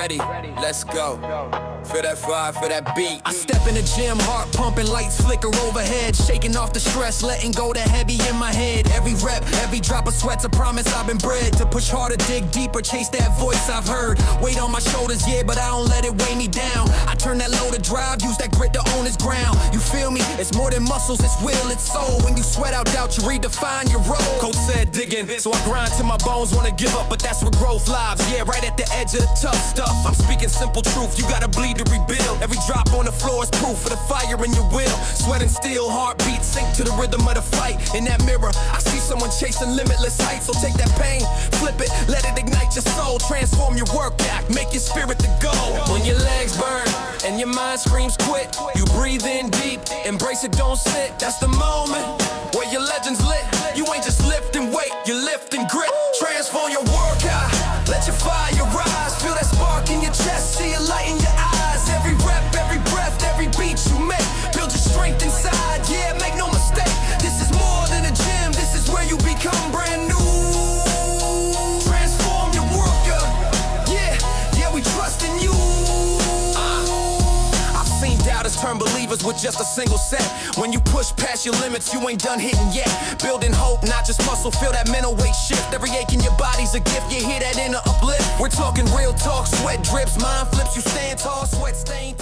Ready, let's go. Feel that fire, feel that beat. I step in the gym, heart pumping, lights flicker overhead, shaking off the stress, letting go the heavy in my head. Every rep, every drop of sweat's a promise I've been bred to push harder, dig deeper, chase that voice I've heard. Weight on my shoulders, yeah, but I don't let it weigh me down. I turn that low to drive, use that grit to own this ground. You feel me? It's more than muscles, it's will, it's soul. When you sweat out doubt, you redefine your role. Coach said digging, so I grind till my bones wanna give up, but that's where growth lives. Yeah, right at the edge of the tough stuff. I'm speaking simple truth, you gotta bleed to rebuild. Every drop on the floor is proof of the fire in your will. Sweat and steel, heartbeat sync to the rhythm of the fight. In that mirror, I see someone chasing limitless heights. So take that pain, flip it, let it ignite your soul. Transform your work act, make your spirit the goal. When your legs burn and your mind screams quit, you breathe in deep, embrace it, don't sit. That's the moment where your legend's lit. You ain't just lifting weight, you're lifting grit. Transform your workout, let your fire rise. Feel that spark in your chest, see a light in your eyes. Every rep, every breath, every beat you make, build your strength inside, yeah, make no mistake. This is more than a gym, this is where you become brand new. Transform your workout, yeah, we trust in you. I've seen doubters turn believers with just a single set. When you push past your limits, you ain't done hitting yet. Building hope, not just muscle, feel that mental weight shift. Every ache in your body's a gift, you hear that inner uplift. We're talking real talk, sweat drips, mind flips, you stand tall, sweat stain.